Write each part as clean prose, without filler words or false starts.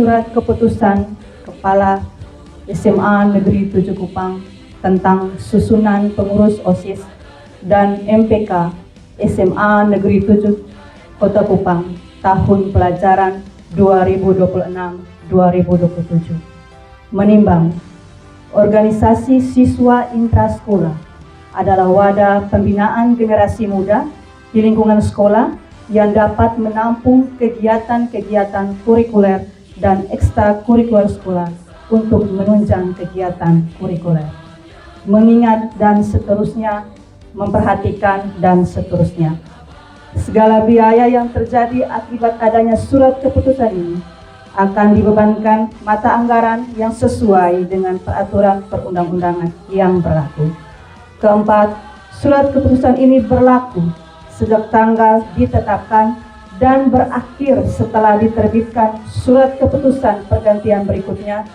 Surat Keputusan Kepala SMA Negeri 7 Kupang tentang susunan pengurus OSIS dan MPK SMA Negeri 7 Kota Kupang tahun pelajaran 2026-2027. Menimbang, organisasi siswa intrasekolah adalah wadah pembinaan generasi muda di lingkungan sekolah yang dapat menampung kegiatan-kegiatan kurikuler dan ekstrakurikuler sekolah untuk menunjang kegiatan kurikuler, mengingat dan seterusnya, memperhatikan dan seterusnya. Segala biaya yang terjadi akibat adanya surat keputusan ini akan dibebankan mata anggaran yang sesuai dengan peraturan perundang-undangan yang berlaku. Keempat, surat keputusan ini berlaku sejak tanggal ditetapkan dan berakhir setelah diterbitkan surat keputusan pergantian berikutnya,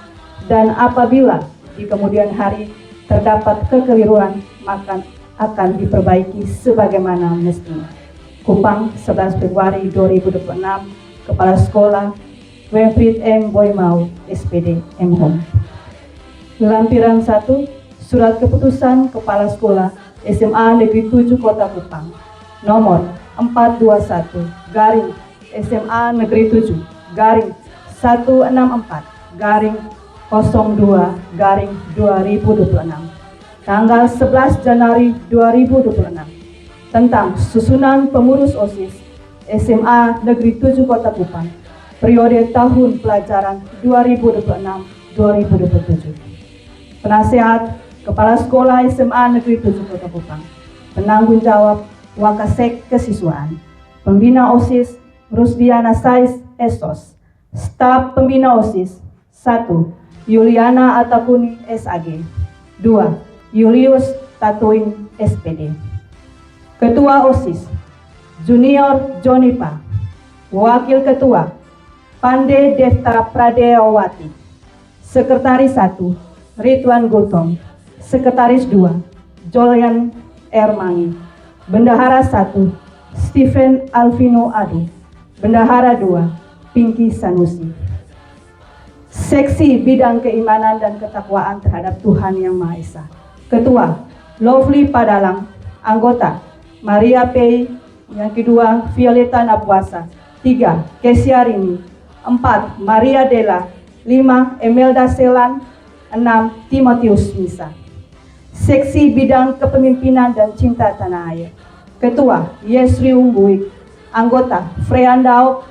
dan apabila di kemudian hari terdapat kekeliruan maka akan diperbaiki sebagaimana mestinya. Kupang, 11 Februari 2026, Kepala Sekolah Winfried M. Boymau, SPD, M. Home. Lampiran 1, Surat Keputusan Kepala Sekolah SMA Negeri 7 Kota Kupang, nomor 421 garing SMA Negeri 7 garing 164 garing 02 garing 2026, tanggal 11 Januari 2026, tentang susunan pengurus OSIS SMA Negeri 7 Kota Kupang periode tahun pelajaran 2026-2027. Penasehat Kepala Sekolah SMA Negeri 7 Kota Kupang, penanggung jawab Wakasek Kesiswaan, Pembina OSIS Rusdiana Sais Esos, Staf Pembina OSIS 1. Yuliana Atakuni SAG, 2. Julius Tatuin SPD. Ketua OSIS Junior Jonipa, Wakil Ketua Pande Devta Pradewati, Sekretaris 1. Ridwan Gultom, Sekretaris 2. Jolian Ermangi, Bendahara 1. Stephen Alvino Adu, Bendahara 2. Pinky Sanusi. Seksi Bidang Keimanan dan Ketakwaan terhadap Tuhan Yang Maha Esa. Ketua Lovely Padalang, anggota Maria Pei, yang kedua Violeta Nabuasa, 3. Kesia Rini, 4. Maria Della, 5. Emelda Selan, 6. Timotius Misa. Seksi Bidang Kepemimpinan dan Cinta Tanah Air. Ketua Yesri Umbuik, anggota Freandaok,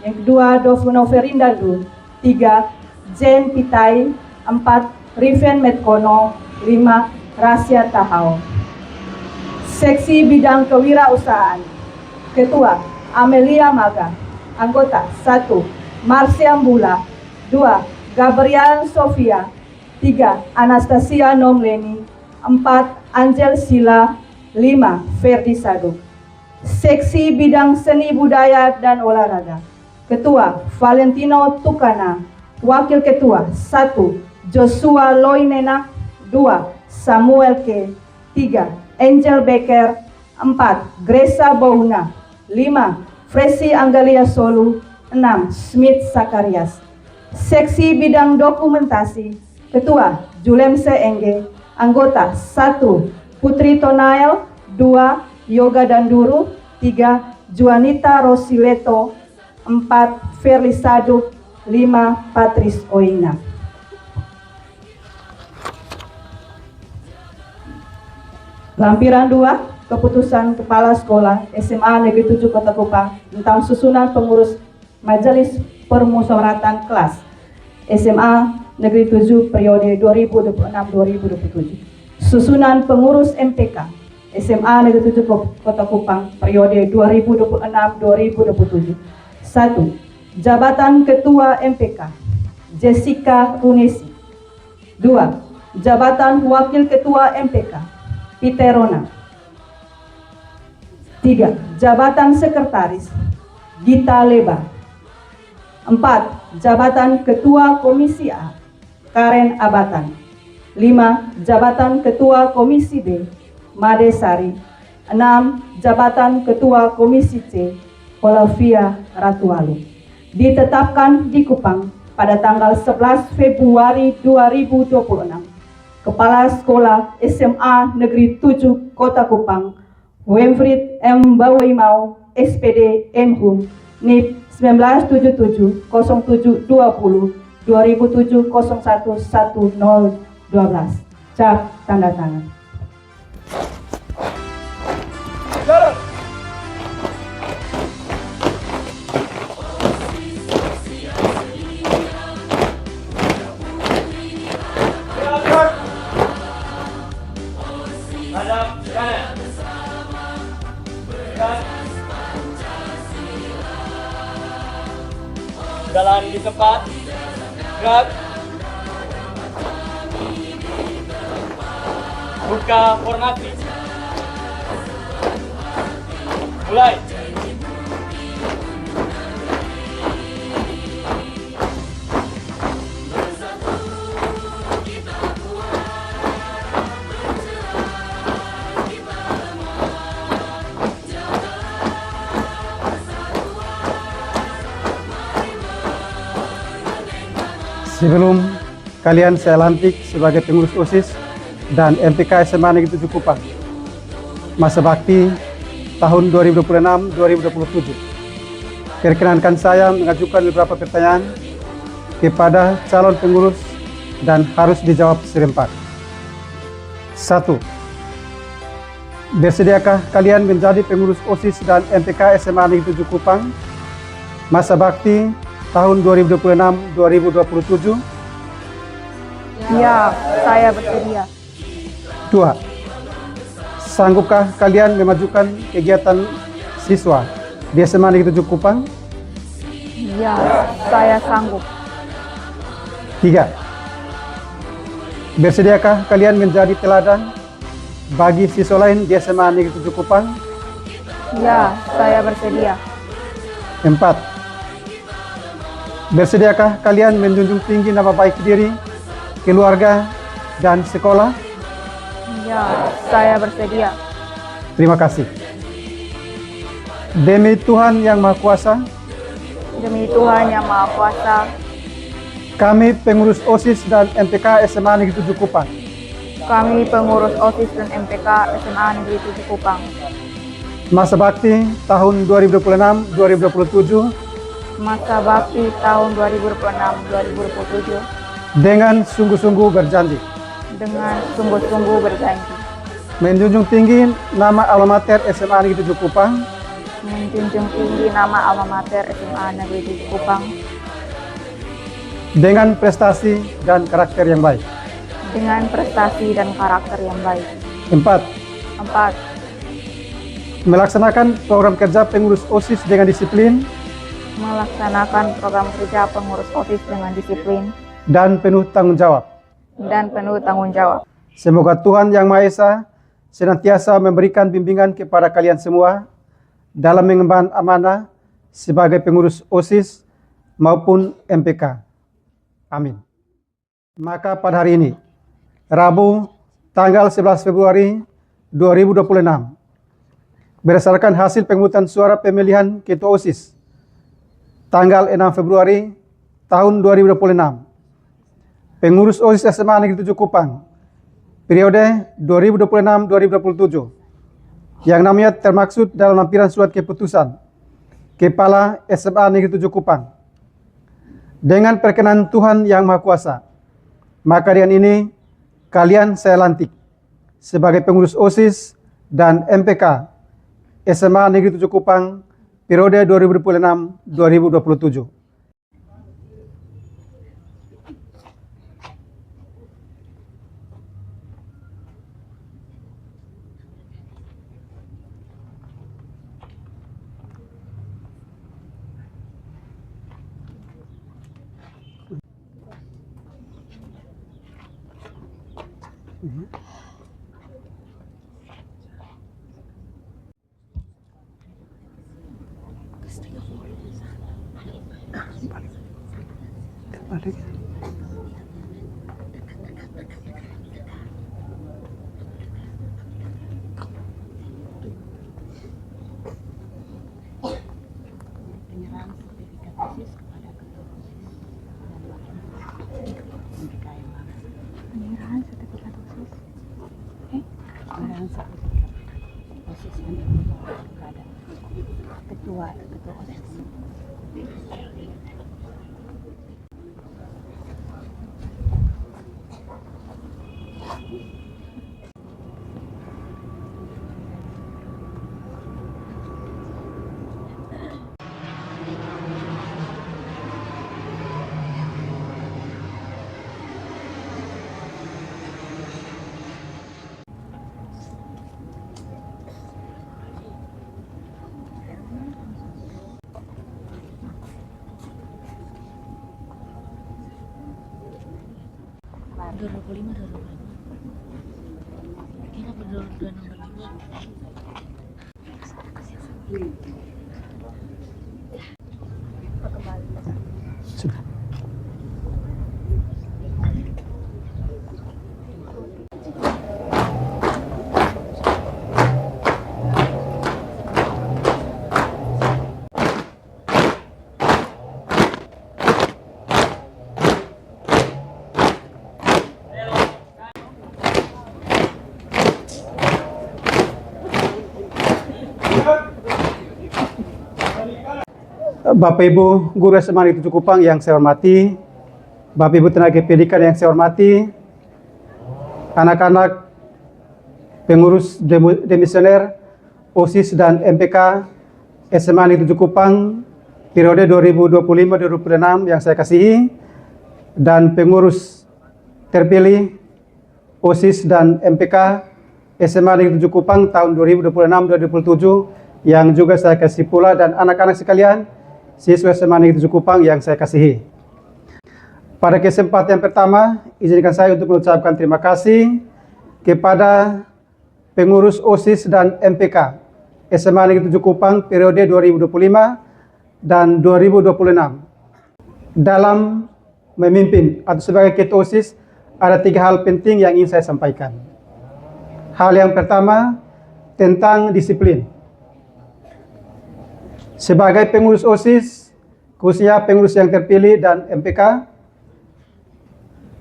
yang kedua Dovuno Ferinda Dun, 3. Jen Pitai, 4. Riven Metkono, 5. Rasya Tahau. Seksi Bidang Kewirausahaan. Ketua Amelia Maga, anggota 1. Marsya Mbula, 2. Gabriel Sofia, 3. Anastasia Nomleni, 4. Angel Sila, 5. Ferdi Saduk. Seksi Bidang Seni Budaya dan Olahraga. Ketua Valentino Tukana, Wakil Ketua 1. Joshua Loinena, 2. Samuel K, 3. Angel Becker, 4. Gresa Bouna, 5. Fresi Anggalia Solu, 6. Smith Sakarias. Seksi Bidang Dokumentasi. Ketua Julemse Engge, anggota 1. Putri Tonael, 2. Yoga Danduru, 3. Juanita Rosileto, 4. Ferli Saduk, 5. Patris Oina. Lampiran 2, Keputusan Kepala Sekolah SMA Negeri 7 Kota Kupang tentang susunan pengurus Majelis Permusyawaratan Kelas SMA Negeri 7 periode 2026-2027. Susunan pengurus MPK SMA Negeri 7 Kota Kupang periode 2026-2027. 1. Jabatan Ketua MPK Jessica Runesi. 2. Jabatan Wakil Ketua MPK Piterona. 3. Jabatan Sekretaris Gita Leba. 4. Jabatan Ketua Komisi A Karen Abatan. 5. Jabatan Ketua Komisi B Made Sari. 6. Jabatan Ketua Komisi C Olavia Ratualu. ditetapkan di Kupang pada tanggal 11 Februari 2026. Kepala Sekolah SMA Negeri 7 Kota Kupang, Wemfrid M. Bawaimau, SPD MHUM, NIP 1977 07 20 2007 01 1012. Cap tanda tangan. Jalan di tempat. Gerak. Buka formasi. Mulai. Sebelum kalian saya lantik sebagai pengurus OSIS dan MPK SMA Negeri 7 Kupang, masa bakti tahun 2026-2027. Perkenankan saya mengajukan beberapa pertanyaan kepada calon pengurus dan harus dijawab serempak. 1. Bersediakah kalian menjadi pengurus OSIS dan MPK SMA Negeri 7 Kupang masa bakti tahun 2026-2027? Ya, saya bersedia. 2. Sanggupkah kalian memajukan kegiatan siswa di SMA Negeri 7 Kupang? Ya, saya sanggup. 3. Bersediakah kalian menjadi teladan bagi siswa lain di SMA Negeri 7 Kupang? Ya, saya bersedia. 4. Bersediakah kalian menjunjung tinggi nama baik diri, keluarga, dan sekolah? Ya, saya bersedia. Terima kasih. Demi Tuhan Yang Maha Kuasa, Demi Tuhan Yang Maha Kuasa, kami pengurus OSIS dan MPK SMA Negeri 7 Kupang, kami pengurus OSIS dan MPK SMA Negeri 7 Kupang, masa bakti tahun 2026-2027, masa bakti tahun 2026-2027, dengan sungguh-sungguh berjanji dengan sungguh-sungguh berjanji menjunjung tinggi nama alma mater SMA Negeri 7 Kupang, menjunjung tinggi nama alma mater SMA Negeri 7 Kupang dengan prestasi dan karakter yang baik. dengan prestasi dan karakter yang baik. 4. 4. Melaksanakan program kerja pengurus OSIS dengan disiplin Melaksanakan program kerja pengurus OSIS dengan disiplin dan penuh tanggung jawab. dan penuh tanggung jawab. Semoga Tuhan Yang Maha Esa senantiasa memberikan bimbingan kepada kalian semua dalam mengemban amanah sebagai pengurus OSIS maupun MPK. Amin. Maka pada hari ini, Rabu, tanggal 11 Februari 2026, berdasarkan hasil pemungutan suara pemilihan Ketua OSIS, tanggal 6 Februari tahun 2026, pengurus OSIS SMA Negeri 7 Kupang, periode 2026-2027, yang namanya termaksud dalam lampiran surat keputusan Kepala SMA Negeri 7 Kupang, dengan perkenan Tuhan Yang Maha Kuasa, maka hari ini kalian saya lantik sebagai pengurus OSIS dan MPK SMA Negeri 7 Kupang periode 2026-2027. Balik. Penyerahan sertifikat OSIS dan posisi ada ketua OSIS. Sudah. Bapak Ibu Guru SMA Negeri 7 Kupang yang saya hormati, Bapak Ibu tenaga pendidikan yang saya hormati, anak-anak pengurus demisioner OSIS dan MPK SMA Negeri 7 Kupang periode 2025-2026 yang saya kasihi, dan pengurus terpilih OSIS dan MPK SMA Negeri 7 Kupang tahun 2026-2027 yang juga saya kasih pula, dan anak-anak sekalian siswa SMA Negeri 7 Kupang yang saya kasihi. Pada kesempatan yang pertama, izinkan saya untuk mengucapkan terima kasih kepada pengurus OSIS dan MPK SMA Negeri 7 Kupang periode 2025 dan 2026. Dalam memimpin atau sebagai ketua OSIS, ada 3 hal penting yang ingin saya sampaikan. Hal yang pertama tentang disiplin. Sebagai pengurus OSIS, khususnya pengurus yang terpilih dan MPK,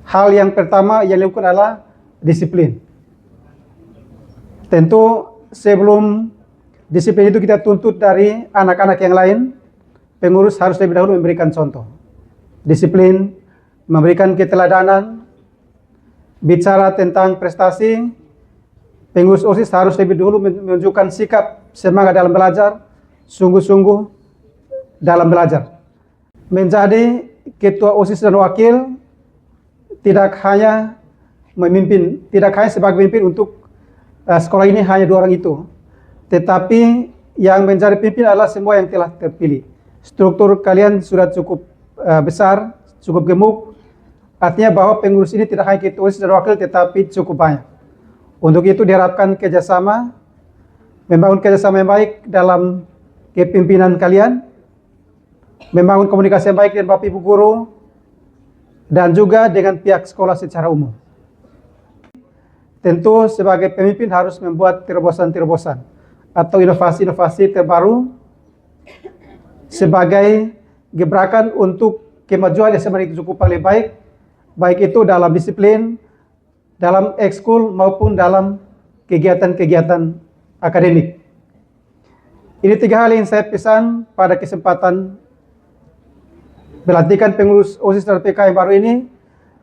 hal yang pertama yang dilakukan adalah disiplin. Tentu sebelum disiplin itu kita tuntut dari anak-anak yang lain, pengurus harus lebih dahulu memberikan contoh. Disiplin, memberikan keteladanan, bicara tentang prestasi, pengurus OSIS harus lebih dahulu menunjukkan sikap semangat dalam belajar, sungguh-sungguh dalam belajar. Menjadi ketua OSIS dan wakil tidak hanya memimpin, tidak hanya sebagai pemimpin untuk sekolah ini hanya 2 orang itu, tetapi yang menjadi pemimpin adalah semua yang telah terpilih. Struktur kalian sudah cukup besar, cukup gemuk, artinya bahwa pengurus ini tidak hanya ketua OSIS dan wakil tetapi cukup banyak. Untuk itu diharapkan kerjasama, membangun kerjasama yang baik dalam kepimpinan kalian, membangun komunikasi yang baik dengan Bapak Ibu Guru, dan juga dengan pihak sekolah secara umum. Tentu sebagai pemimpin harus membuat terobosan-terobosan atau inovasi-inovasi terbaru sebagai gebrakan untuk kemajuan SMA Negeri 7 Kupang lebih baik, baik itu dalam disiplin, dalam ekskul maupun dalam kegiatan-kegiatan akademik. Ini 3 hal yang saya pesan pada kesempatan pelantikan pengurus OSIS dan MPK yang baru ini,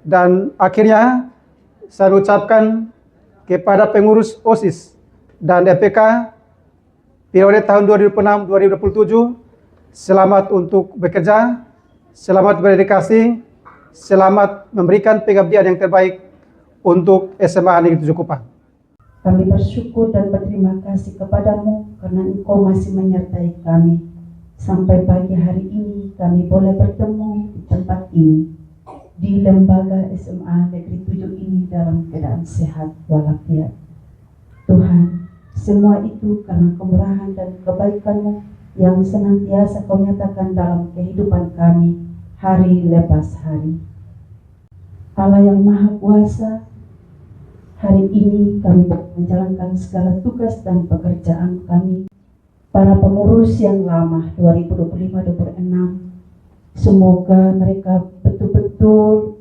dan akhirnya saya mengucapkan kepada pengurus OSIS dan MPK periode tahun 2006-2027, selamat untuk bekerja, selamat berdedikasi, selamat memberikan pengabdian yang terbaik untuk SMA Negeri 7 Kupang. Kami bersyukur dan berterima kasih kepadamu karena Engkau masih menyertai kami. Sampai pagi hari ini kami boleh bertemu di tempat ini, di lembaga SMA Negeri 7 ini dalam keadaan sehat walafiat. Tuhan, semua itu karena kemurahan dan kebaikan-Mu yang senantiasa Kau nyatakan dalam kehidupan kami hari lepas hari. Allah yang Maha Kuasa, hari ini kami menjalankan segala tugas dan pekerjaan kami. Para pengurus yang lama 2025-2026, semoga mereka betul-betul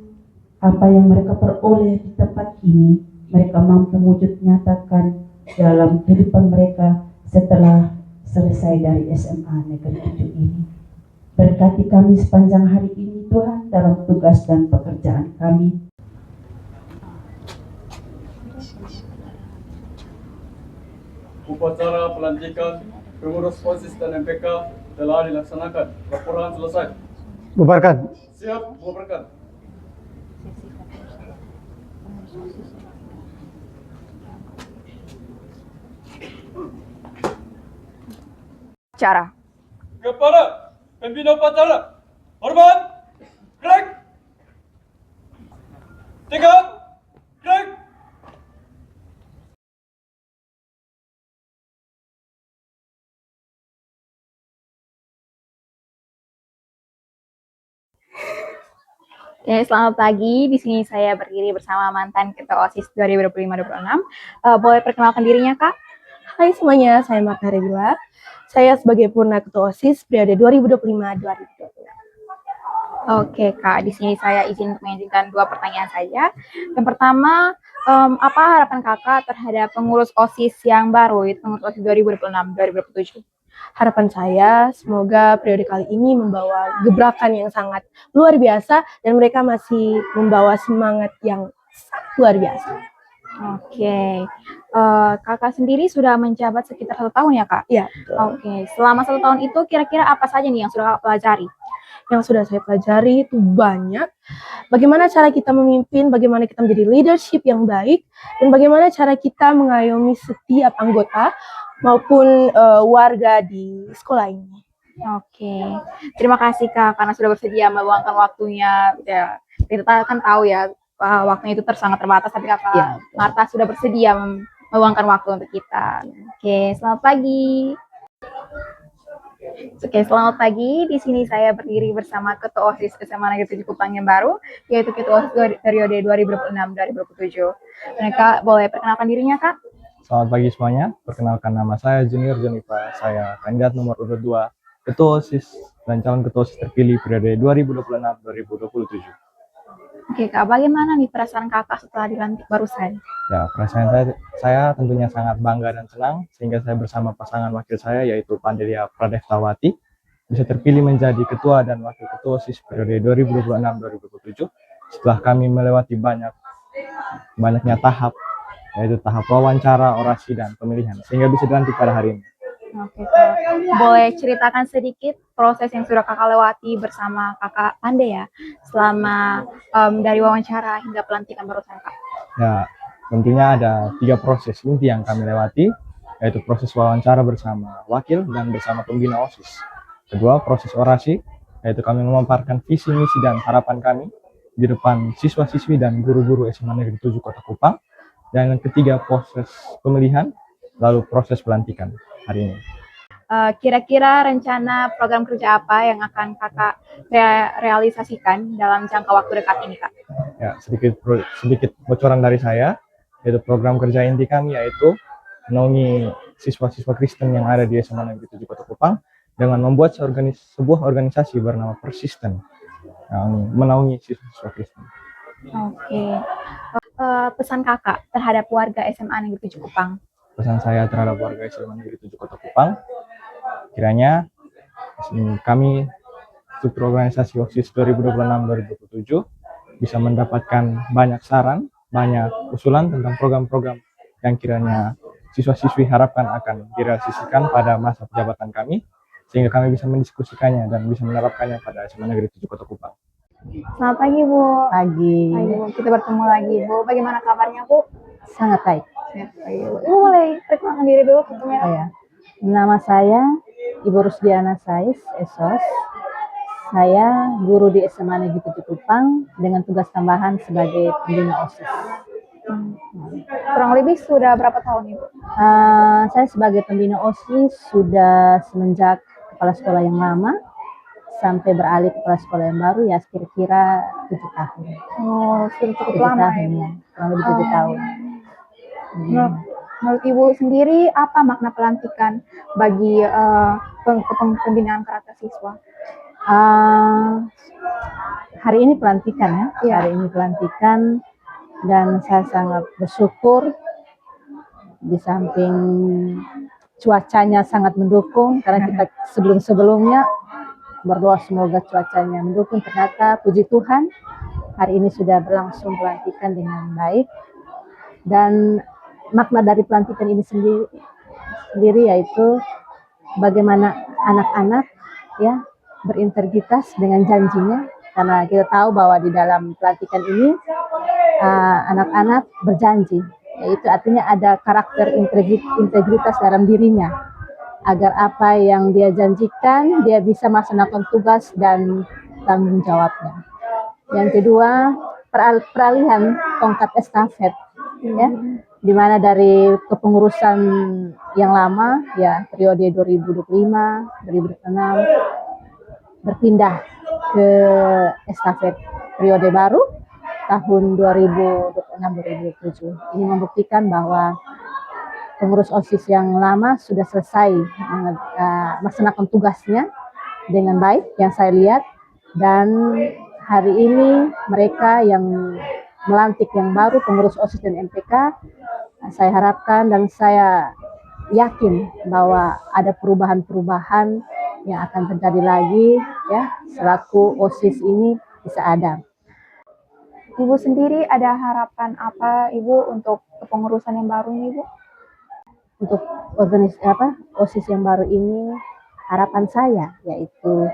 apa yang mereka peroleh di tempat ini, mereka mampu wujud nyatakan dalam kehidupan mereka setelah selesai dari SMA Negeri 7 ini. Berkati kami sepanjang hari ini Tuhan dalam tugas dan pekerjaan kami. Upacara pelantikan pengurus OSIS dan MPK telah dilaksanakan. Laporan selesai. Bubarkan. Siap, bubarkan. Cara. Kepada pembina upacara, hormat, gerak. 3, gerak. Oke, selamat pagi. Di sini saya berdiri bersama mantan Ketua OSIS 2025-2026. Boleh perkenalkan dirinya, Kak? Hai semuanya, saya Marta Rebila. Saya sebagai Purna Ketua OSIS periode 2025-2026. Oke, Kak. Di sini saya izin untuk mengajukan 2 pertanyaan saja. Yang pertama, apa harapan Kakak terhadap pengurus OSIS yang baru, itu pengurus OSIS 2026-2027? Harapan saya semoga periode kali ini membawa gebrakan yang sangat luar biasa dan mereka masih membawa semangat yang sangat luar biasa. Oke. Kakak sendiri sudah menjabat sekitar 1 tahun ya, Kak? Ya, Oke. Selama 1 tahun itu kira-kira apa saja nih yang sudah Kakak pelajari? yang sudah saya pelajari itu banyak. Bagaimana cara kita memimpin, bagaimana kita menjadi leadership yang baik, dan bagaimana cara kita mengayomi setiap anggota maupun warga di sekolah ini. Oke. Terima kasih, Kak, karena sudah bersedia meluangkan waktunya. Ya, kita kan tahu ya, waktunya itu sangat terbatas, tapi Kakak Ya. Marta sudah bersedia meluangkan waktu untuk kita. Oke, selamat pagi. Oke, selamat pagi. Di sini saya berdiri bersama Ketua OSIS SMA Negeri 7 Kupang yang baru, yaitu Ketua OSIS periode 2026-2027. Kak, boleh perkenalkan dirinya, Kak? Selamat pagi semuanya, perkenalkan nama saya Junior Jonifa, saya kandidat nomor urut 2, Ketua OSIS dan calon Ketua OSIS terpilih periode 2026-2027. Oke, Kak, bagaimana nih perasaan Kakak setelah dilantik barusan? Ya, perasaan saya tentunya sangat bangga dan senang, sehingga saya bersama pasangan wakil saya, yaitu Pandelia Pradeftawati, bisa terpilih menjadi Ketua dan Wakil Ketua OSIS periode 2026-2027, setelah kami melewati banyaknya tahap, yaitu tahap wawancara, orasi, dan pemilihan, sehingga bisa dilantik pada hari ini. Oke, Kak. Boleh ceritakan sedikit proses yang sudah Kakak lewati bersama Kakak Pande ya, selama dari wawancara hingga pelantikan barusan, Kak? Ya, tentunya ada 3 proses inti yang kami lewati, yaitu proses wawancara bersama wakil dan bersama pembina OSIS. Kedua, proses orasi, yaitu kami memaparkan visi, misi, dan harapan kami di depan siswa-siswi dan guru-guru SMA Negeri 7 Kota Kupang. Dan yang ketiga, proses pemilihan, lalu proses pelantikan hari ini. Kira-kira rencana program kerja apa yang akan Kakak realisasikan dalam jangka waktu dekat ini, Kak? Ya, sedikit bocoran dari saya, yaitu program kerja inti kami yaitu menaungi siswa-siswa Kristen yang ada di SMA Negeri 7 Kota Kupang dengan membuat sebuah organisasi bernama Persisten yang menaungi siswa-siswa Kristen. Oke. Pesan Kakak terhadap warga SMA Negeri 7 Kupang? Pesan saya terhadap warga SMA Negeri 7 Kota Kupang, kiranya kami struktur organisasi OSIS 2026-2027 bisa mendapatkan banyak saran, banyak usulan tentang program-program yang kiranya siswa-siswi harapkan akan direalisasikan pada masa jabatan kami, sehingga kami bisa mendiskusikannya dan bisa menerapkannya pada SMA Negeri 7 Kota Kupang. Selamat pagi, Bu. Pagi. Pagi, Bu. Kita bertemu lagi, Bu. Bagaimana kabarnya, Bu? Sangat baik. Ibu boleh perkenalkan diri dulu ke kamera? Ya. Nama saya Ibu Rusdiana Sais, SOS. Saya guru di SMA Negeri 7 Kupang dengan tugas tambahan sebagai pembina OSIS. Kurang lebih sudah berapa tahun, Ibu? Saya sebagai pembina OSIS sudah semenjak kepala sekolah yang lama sampai beralih ke kepala sekolah yang baru ya kira-kira 7 tahun. Oh, sudah cukup 7 lama tahun, ya. ya. Kurang lebih 7 tahun. Menurut Ibu sendiri, apa makna pelantikan bagi pembinaan karakter siswa? Hari ini pelantikan ya. Iya. Hari ini pelantikan dan saya sangat bersyukur Di samping cuacanya sangat mendukung, karena kita sebelum-sebelumnya berdoa semoga cuacanya mendukung, ternyata puji Tuhan hari ini sudah berlangsung pelantikan dengan baik. Dan makna dari pelantikan ini sendiri yaitu bagaimana anak-anak ya berintegritas dengan janjinya, karena kita tahu bahwa di dalam pelantikan ini anak-anak berjanji, yaitu artinya ada karakter integritas dalam dirinya, agar apa yang dia janjikan dia bisa melaksanakan tugas dan tanggung jawabnya. Yang kedua, peralihan tongkat estafet, ya, di mana dari kepengurusan yang lama, ya periode 2025-2026 berpindah ke estafet periode baru tahun 2026-2027. Ini membuktikan bahwa pengurus OSIS yang lama sudah selesai melaksanakan tugasnya dengan baik yang saya lihat, dan hari ini mereka yang melantik yang baru pengurus OSIS dan MPK, saya harapkan dan saya yakin bahwa ada perubahan-perubahan yang akan terjadi lagi ya selaku OSIS ini bisa ada. Ibu sendiri ada harapan apa Ibu untuk kepengurusan yang baru ini, Bu? Untuk OSIS yang baru ini, harapan saya yaitu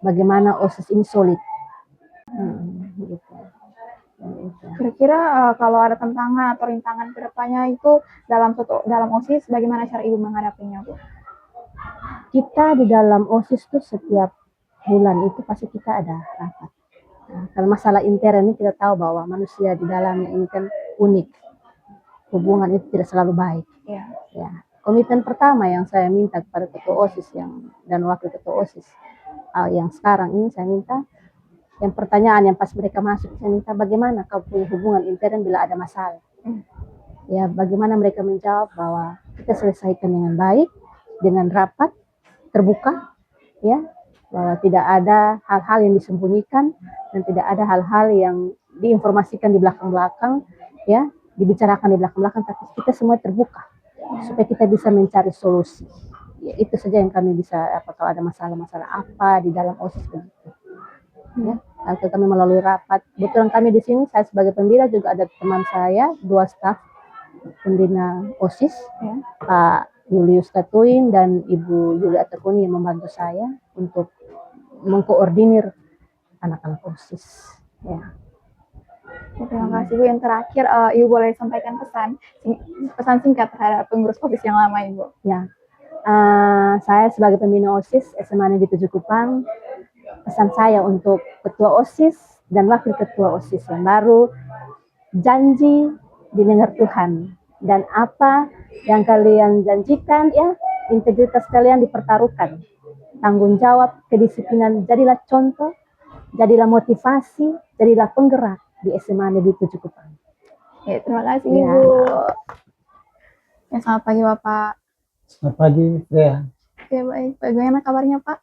bagaimana OSIS ini solid. Gitu. Kira-kira kalau ada tantangan atau rintangan ke depannya itu dalam OSIS, bagaimana cara Ibu menghadapinya, Bu? Kita di dalam OSIS tuh setiap bulan itu pasti kita ada rapat. Nah, kalau masalah intern ini kita tahu bahwa manusia di dalamnya ini kan unik. Hubungan itu tidak selalu baik. Ya. Komitmen pertama yang saya minta kepada ketua OSIS dan wakil ketua OSIS yang sekarang ini, saya minta yang pertanyaan yang pas mereka masuk, saya minta bagaimana kau punya hubungan intern bila ada masalah. Ya, bagaimana mereka menjawab bahwa kita selesaikan dengan baik, dengan rapat, terbuka, ya, bahwa tidak ada hal-hal yang disembunyikan dan tidak ada hal-hal yang diinformasikan di belakang-belakang, ya, dibicarakan di belakang-belakang, tapi kita semua terbuka supaya kita bisa mencari solusi. Ya, itu saja yang kami bisa, kalau ada masalah-masalah apa di dalam OSIS begitu. Ya, lalu kami melalui rapat. Kebetulan kami di sini, saya sebagai pembina juga ada teman saya, 2 staf pembina OSIS, ya, Pak Julius Tatuin dan Ibu Yulia Tekuni yang membantu saya untuk mengkoordinir anak-anak OSIS. Ya. Terima kasih, Bu. Yang terakhir, Ibu boleh sampaikan pesan singkat terhadap pengurus OSIS yang lama, Ibu. Ya, saya sebagai pembina OSIS SMA Negeri 7 Kupang, pesan saya untuk ketua OSIS dan wakil ketua OSIS yang baru, janji didengar Tuhan, dan apa yang kalian janjikan, ya, integritas kalian dipertaruhkan, tanggung jawab, kedisiplinan, jadilah contoh, jadilah motivasi, jadilah penggerak di SMA Negeri 7 Kupang. Ya, terima kasih, Ya. Ibu. Ya, selamat pagi, Bapak. Selamat pagi, Rea. Oke, baik. Bagaimana kabarnya, Pak?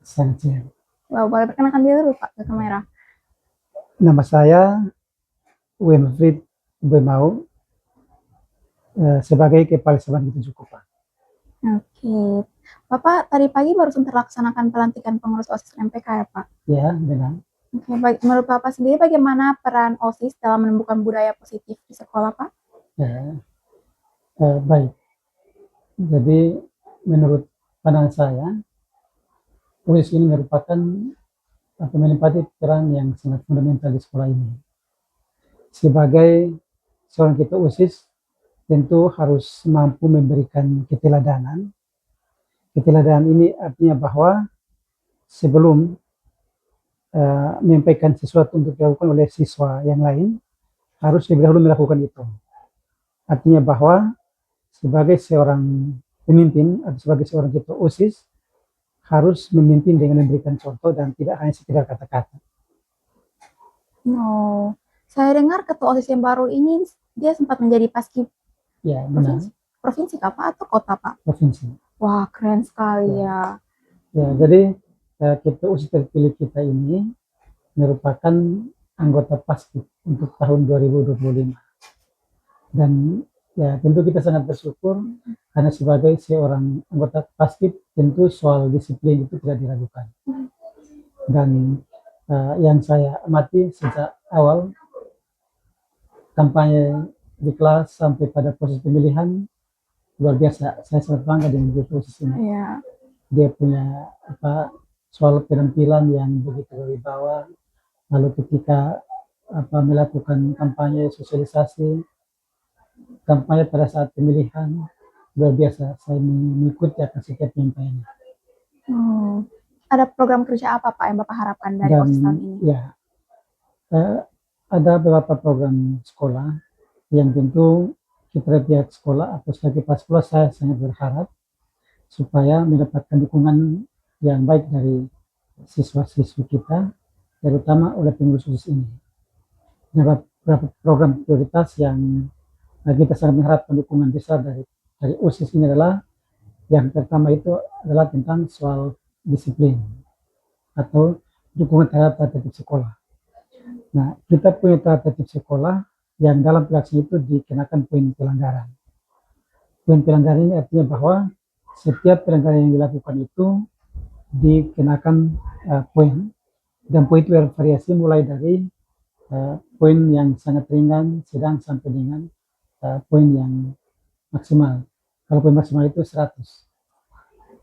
Selamat siang. Wah, boleh perkenalkan diri dulu, Pak, ke kamera. Nama saya Winfried Bemau, sebagai Kepala SMA Negeri 7 Kupang. Oke. Bapak, tadi pagi baru terlaksanakan pelantikan pengurus OSIS MPK ya, Pak? Ya, benar. Oke, baik. Menurut Bapak sendiri bagaimana peran OSIS dalam menumbuhkan budaya positif di sekolah, Pak? Ya, baik. Jadi menurut pandangan saya, OSIS ini merupakan menempati peran yang sangat fundamental di sekolah ini. Sebagai seorang ketua OSIS, tentu harus mampu memberikan keteladanan. Keteladanan ini artinya bahwa sebelum menyampaikan sesuatu untuk dilakukan oleh siswa yang lain, harus lebih dahulu melakukan itu. Artinya bahwa sebagai seorang pemimpin atau sebagai seorang ketua OSIS harus memimpin dengan memberikan contoh dan tidak hanya sekedar kata-kata. Oh, saya dengar ketua OSIS yang baru ini dia sempat menjadi paskib Ya, benar. provinsi kah, Pak, atau kota, Pak? Provinsi. Wah, keren sekali ya. Ya, jadi ketua OSIS terpilih kita ini merupakan anggota paskib untuk tahun 2025. Dan Ya, tentu kita sangat bersyukur karena sebagai seorang anggota Paskib tentu soal disiplin itu tidak diragukan. Dan yang saya amati sejak awal kampanye di kelas sampai pada proses pemilihan luar biasa. Saya sangat bangga dengan dia proses ini. Iya. Dia punya soal penampilan yang begitu berwibawa. Lalu ketika melakukan kampanye sosialisasi, kampanye pada saat pemilihan luar biasa. Saya mengikuti akan setiap penyampaiannya. Ada program kerja apa Pak yang Bapak harapkan dari OSIS tahun ini? Ya, ada beberapa program sekolah yang tentu kita pihak sekolah atau sebagai kepala sekolah saya sangat berharap supaya mendapatkan dukungan yang baik dari siswa-siswi kita, terutama oleh pengurus OSIS ini. Beberapa program prioritas yang kita sangat mengharapkan dukungan besar dari OSIS ini adalah yang pertama itu adalah tentang soal disiplin atau dukungan terhadap tata tertib sekolah. Nah, kita punya tata tertib sekolah yang dalam pelaksanaan itu dikenakan poin pelanggaran. Poin pelanggaran ini artinya bahwa setiap pelanggaran yang dilakukan itu dikenakan poin, dan poin itu bervariasi mulai dari poin yang sangat ringan, sedang sampai dengan poin yang maksimal. Kalau poin maksimal itu 100.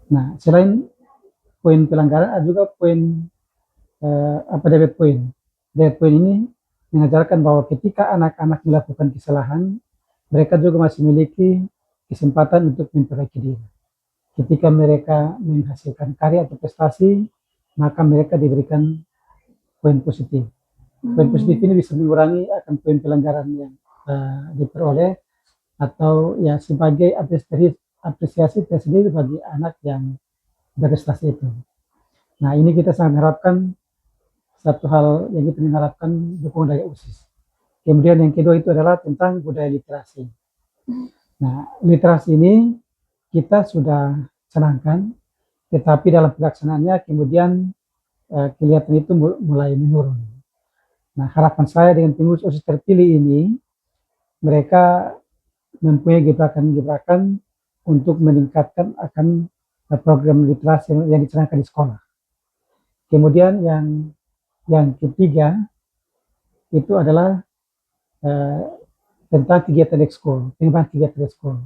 Nah, selain poin pelanggaran ada juga poin debit poin. Debit poin ini mengajarkan bahwa ketika anak-anak melakukan kesalahan, mereka juga masih memiliki kesempatan untuk memperbaiki diri. Ketika mereka menghasilkan karya atau prestasi, maka mereka diberikan poin positif. Poin positif ini bisa mengurangi akan poin pelanggaran yang diperoleh, atau ya sebagai apresiasi tersendiri bagi anak yang berprestasi itu. Nah, ini kita sangat mengharapkan, satu hal yang kita mengharapkan dukungan dari OSIS. Kemudian yang kedua itu adalah tentang budaya literasi. Nah, literasi ini kita sudah senangkan, tetapi dalam pelaksanaannya kemudian kelihatan itu mulai menurun. Nah, harapan saya dengan pengurus OSIS terpilih ini, mereka mempunyai gebrakan-gebrakan untuk meningkatkan akan program literasi yang dicanangkan di sekolah. Kemudian yang ketiga itu adalah tentang kegiatan ekskul, pengembangan kegiatan ekskul.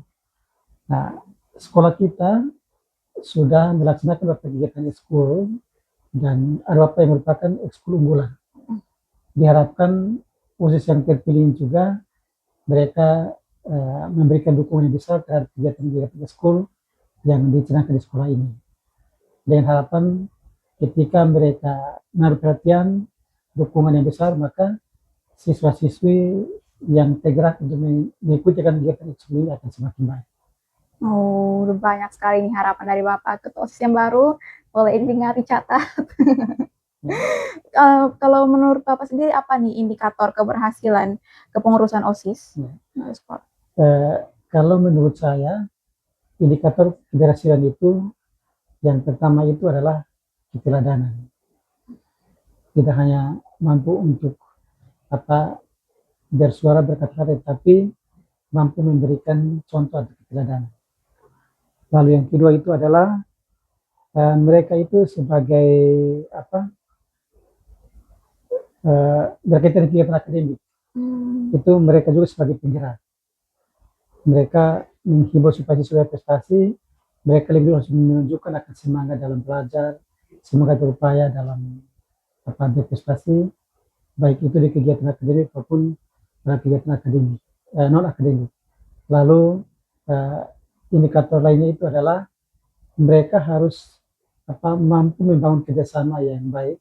Nah, sekolah kita sudah melaksanakan beberapa kegiatan ekskul dan ada beberapa yang merupakan ekskul unggulan. Diharapkan OSIS yang terpilih juga mereka memberikan dukungan yang besar terhadap kegiatan-kegiatan ekskul yang dicanangkan di sekolah ini. Dengan harapan ketika mereka menaruh perhatian, dukungan yang besar, maka siswa-siswi yang tergerak untuk mengikuti kegiatan ekskul ini akan semakin baik. Oh, banyak sekali nih harapan dari Bapak Ketua OSIS yang baru. Boleh didengar, dicatat. Kalau menurut Bapak sendiri apa nih indikator keberhasilan kepengurusan OSIS? Kalau menurut saya, indikator keberhasilan itu yang pertama itu adalah keteladanan. Tidak hanya mampu untuk bersuara berkata-kata, tapi mampu memberikan contoh atau keteladanan. Lalu yang kedua itu adalah mereka itu sebagai berkaitan dengan kegiatan akademik, itu mereka juga sebagai penggerak. Mereka menghimbau supaya siswa prestasi, mereka lebih harus menunjukkan akan semangat dalam belajar, semangat berupaya dalam berprestasi, baik itu di kegiatan akademik maupun kegiatan akademik, non akademik. Lalu indikator lainnya itu adalah mereka harus mampu membangun kerjasama yang baik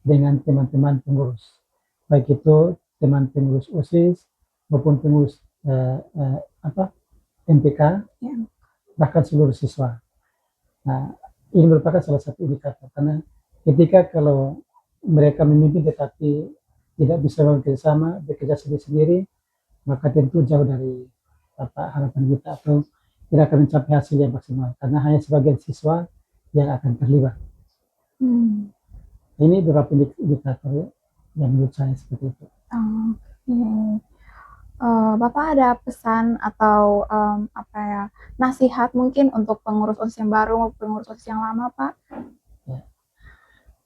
dengan teman-teman pengurus, baik itu teman pengurus OSIS maupun pengurus MPK, bahkan seluruh siswa. Nah, ini merupakan salah satu indikator, karena ketika kalau mereka memimpin tetapi tidak bisa bekerja sendiri, maka tentu jauh dari harapan kita atau tidak akan mencapai hasil yang maksimal, karena hanya sebagian siswa yang akan terlibat. Ini beberapa indikator yang menurut saya seperti itu. Bapak ada pesan atau apa ya, nasihat mungkin untuk pengurus OSIS yang baru maupun pengurus OSIS yang lama, Pak?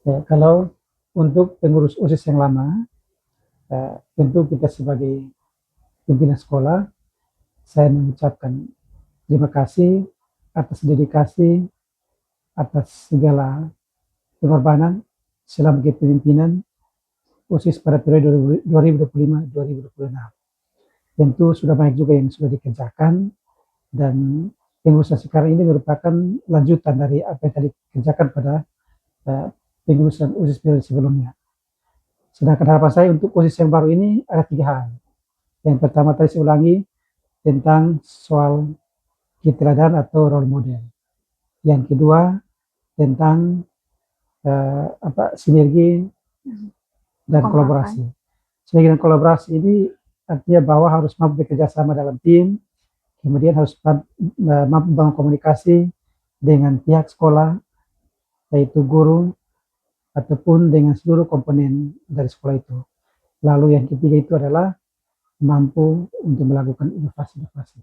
Ya, kalau untuk pengurus OSIS yang lama, tentu kita sebagai pimpinan sekolah, saya mengucapkan terima kasih atas dedikasi, atas segala pengorbanan selama kepemimpinan OSIS pada periode 2025-2026. Tentu sudah banyak juga yang sudah dikerjakan, dan pengurusan sekarang ini merupakan lanjutan dari apa yang tadi dikerjakan pada pengurusan OSIS periode sebelumnya. Sedangkan harapan saya untuk OSIS yang baru ini ada 3 hal. Yang pertama tadi saya ulangi tentang soal keteladanan atau role model. Yang kedua tentang sinergi dan Kompakan. kolaborasi. Sinergi dan kolaborasi ini artinya bahwa harus mampu bekerja sama dalam tim, kemudian harus mampu membangun komunikasi dengan pihak sekolah, yaitu guru, ataupun dengan seluruh komponen dari sekolah itu. Lalu yang ketiga itu adalah mampu untuk melakukan inovasi-inovasi.